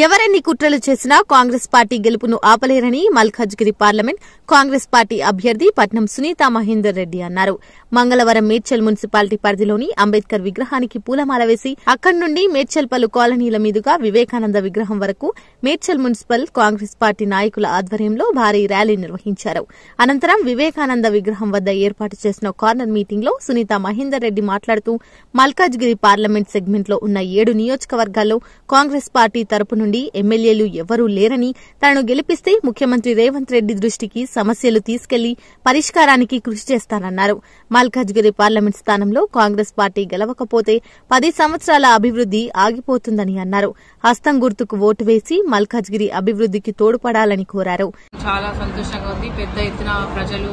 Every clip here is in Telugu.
ఎవరెన్ని కుట్రలు చేసినా కాంగ్రెస్ పార్టీ గెలుపును ఆపలేరని మల్కాజ్గిరి పార్లమెంట్ కాంగ్రెస్ పార్టీ అభ్యర్థి పట్నం సునీతా మహేందర్ రెడ్డి అన్నారు. మంగళవారం మేడ్చల్ మున్సిపాలిటీ పరిధిలోని అంబేద్కర్ విగ్రహానికి పూలమాల వేసి అక్కడి నుండి మేడ్చల్ పలు కాలనీల మీదుగా వివేకానంద విగ్రహం వరకు మేడ్చల్ మున్సిపల్ కాంగ్రెస్ పార్టీ నాయకుల ఆధ్వర్యంలో భారీ ర్యాలీ నిర్వహించారు. అనంతరం వివేకానంద విగ్రహం వద్ద ఏర్పాటు చేసిన కార్నర్ మీటింగ్ లో సునీతా మహేందర్ రెడ్డి మాట్లాడుతూ మల్కాజ్గిరి పార్లమెంట్ సెగ్మెంట్ లో ఉన్న 7 నియోజకవర్గాల్లో కాంగ్రెస్ పార్టీ తరపు నుండి ఎమ్మెల్యేలు ఎవరూ లేరని, తనను గెలిపిస్తే ముఖ్యమంత్రి రేవంత్ రెడ్డి దృష్టికి సమస్యలు తీసుకెళ్లి పరిష్కారానికి కృషి చేస్తానన్నారు. మల్కాజ్గిరి పార్లమెంట్ స్థానంలో కాంగ్రెస్ పార్టీ గెలవకపోతే 10 సంవత్సరాల అభివృద్ది ఆగిపోతుందని అన్నారు. హస్తం గుర్తుకు ఓటు వేసి మల్కాజ్గిరి అభివృద్దికి తోడ్పడాలని కోరారు. చాలా సంతోషంగా ఉంది. పెద్ద ఎత్తున ప్రజలు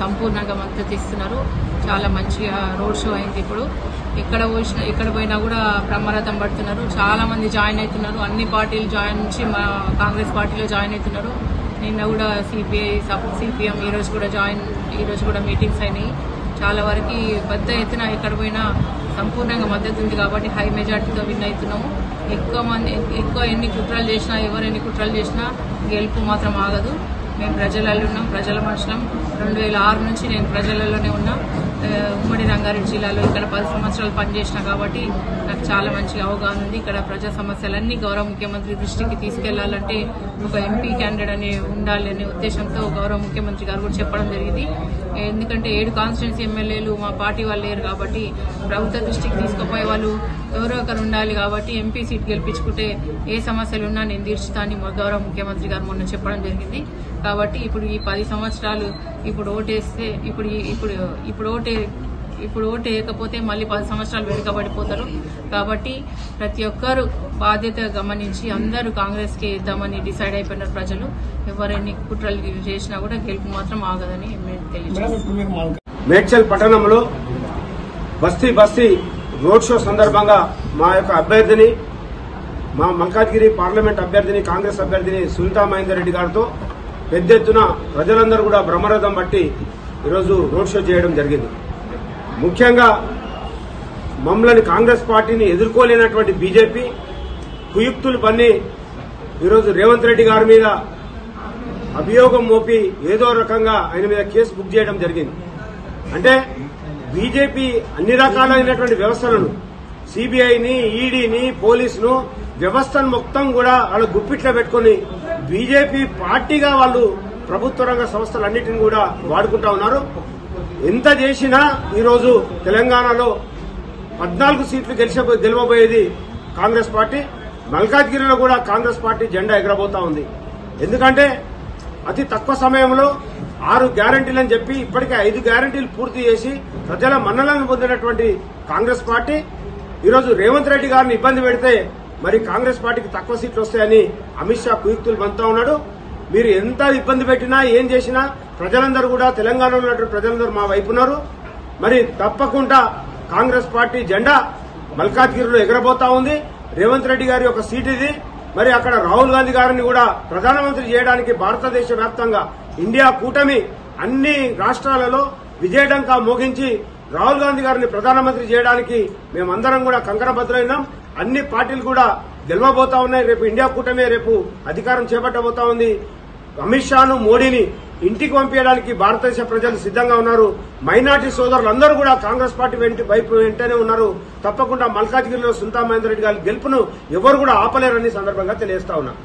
సంపూర్ణంగా మద్దతు ఇస్తున్నారు. చాలా మంచిగా రోడ్ షో అయింది. ఇప్పుడు ఎక్కడ పోయినా కూడా బ్రహ్మరథం పడుతున్నారు. చాలా మంది జాయిన్ అవుతున్నారు. అన్ని పార్టీలు జాయిన్ నుంచి కాంగ్రెస్ పార్టీలో జాయిన్ అవుతున్నారు. నిన్న కూడా సిపిఎం ఈ రోజు కూడా మీటింగ్స్ అయినాయి. చాలా వరకు పెద్ద ఎత్తున ఎక్కడ పోయినా సంపూర్ణంగా మద్దతు ఉంది కాబట్టి హై మెజార్టీతో విన్ అవుతున్నాము. ఎక్కువ ఎన్ని కుట్రలు చేసినా ఎవరెన్ని కుట్రలు చేసినా గెలుపు మాత్రం ఆగదు. మేము ప్రజలలో ఉన్నాం, ప్రజల మనుషులం. 2006 నుంచి నేను ప్రజలలోనే ఉన్నా. ఉమ్మడి రంగారెడ్డి జిల్లాలో ఇక్కడ 10 సంవత్సరాలు పనిచేసినా కాబట్టి నాకు చాలా మంచి అవగాహన ఉంది. ఇక్కడ ప్రజా సమస్యలన్నీ గౌరవ ముఖ్యమంత్రి దృష్టికి తీసుకెళ్లాలంటే ఒక ఎంపీ క్యాండిడేట్ అని ఉండాలి అనే ఉద్దేశంతో గౌరవ ముఖ్యమంత్రి గారు కూడా చెప్పడం జరిగింది. ఎందుకంటే 7 కాన్స్టిట్యున్సీ ఎమ్మెల్యేలు మా పార్టీ వాళ్ళు లేరు కాబట్టి ప్రభుత్వ దృష్టికి తీసుకుపోయే వాళ్ళు ఎవరో ఒకరు ఉండాలి కాబట్టి ఎంపీ సీట్ గెలిపించుకుంటే ఏ సమస్యలున్నా నేను తీర్చుతా అని గౌరవ ముఖ్యమంత్రి గారు మొన్న చెప్పడం జరిగింది. కాబట్టి ఇప్పుడు ఈ 10 సంవత్సరాలు ఇప్పుడు ఓటేస్తే ఇప్పుడు ఓటు వేయకపోతే మళ్ళీ 10 సంవత్సరాలు వెనుకబడిపోతారు. కాబట్టి ప్రతి ఒక్కరు బాధ్యత గమనించి అందరూ కాంగ్రెస్ కి ఇద్దామని డిసైడ్ అయిపోయినారు ప్రజలు. ఎవరెన్ని కుట్రలు చేసినా కూడా గెలుపు మాత్రం ఆగదని తెలియజేస్తారు. మేడ్చల్ పట్టణంలో బస్తీ రోడ్ షో సందర్భంగా మా యొక్క అభ్యర్థిని, మా మల్కాజ్గిరి పార్లమెంట్ అభ్యర్థిని, కాంగ్రెస్ అభ్యర్థిని సునీతా మహేందర్ రెడ్డి గారితో పెద్ద ఎత్తున ప్రజలందరూ కూడా బ్రహ్మరథం బట్టి ఈరోజు రోడ్ షో చేయడం జరిగింది. ముఖ్యంగా మమ్మల్ని కాంగ్రెస్ పార్టీని ఎదుర్కోలేనటువంటి బీజేపీ కుయుక్తులు పన్ని ఈరోజు రేవంత్ రెడ్డి గారి మీద అభియోగం మోపి ఏదో రకంగా ఆయన మీద కేసు బుక్ చేయడం జరిగింది. అంటే బీజేపీ అన్ని రకాలైనటువంటి వ్యవస్థలను, సిబిఐని, ఈడీని, పోలీసును, వ్యవస్థను మొత్తం కూడా వాళ్ళు గుప్పిట్లో పెట్టుకుని బీజేపీ పార్టీగా వాళ్ళు ప్రభుత్వ రంగ సంస్థలన్నింటినీ కూడా వాడుకుంటా ఉన్నారు. ఎంత చేసినా ఈరోజు తెలంగాణలో 14 సీట్లు గెలవబోయేది కాంగ్రెస్ పార్టీ. మల్కాజ్గిరిలో కూడా కాంగ్రెస్ పార్టీ జెండా ఎగరబోతా ఉంది. ఎందుకంటే అతి తక్కువ సమయంలో 6 గ్యారంటీలని చెప్పి ఇప్పటికే 5 గ్యారంటీలు పూర్తి చేసి ప్రజల మన్నలను పొందినటువంటి కాంగ్రెస్ పార్టీ ఈరోజు రేవంత్ రెడ్డి గారిని ఇబ్బంది పెడితే మరి కాంగ్రెస్ పార్టీకి తక్కువ సీట్లు వస్తాయని అమిత్ షా కుయుక్తులు పంపుతా ఉన్నాడు. మీరు ఎంత ఇబ్బంది పెట్టినా ఏం చేసినా ప్రజలందరూ కూడా తెలంగాణలో ఉన్నటువంటి ప్రజలందరూ మా వైపు ఉన్నారు. మరి తప్పకుండా కాంగ్రెస్ పార్టీ జెండా మల్కాజ్గిరిలో ఎగరబోతా ఉంది. రేవంత్ రెడ్డి గారి ఒక సీట్ ఇది. మరి అక్కడ రాహుల్ గాంధీ గారిని కూడా ప్రధానమంత్రి చేయడానికి భారతదేశ వ్యాప్తంగా ఇండియా కూటమి అన్ని రాష్ట్రాలలో విజయడంకా మోగించి రాహుల్ గాంధీ గారిని ప్రధానమంత్రి చేయడానికి మేమందరం కూడా కంకణబద్దులైనాం. అన్ని పార్టీలు కూడా గెలవబోతా ఉన్నాయి. రేపు ఇండియా కూటమి రేపు అధికారం చేపట్టబోతా ఉంది. అమిత్ షాను, మోడీని ఇంటికి పంపించడానికి భారతదేశ ప్రజలు సిద్దంగా ఉన్నారు. మైనార్టీ సోదరులందరూ కూడా కాంగ్రెస్ పార్టీ వైపు వెంటనే ఉన్నారు. తప్పకుండా మల్కాజ్గిరిలో సునీతా మహేందర్ రెడ్డి గారి గెలుపును ఎవరు కూడా ఆపలేరని సందర్భంగా తెలియజేస్తా ఉన్నారు.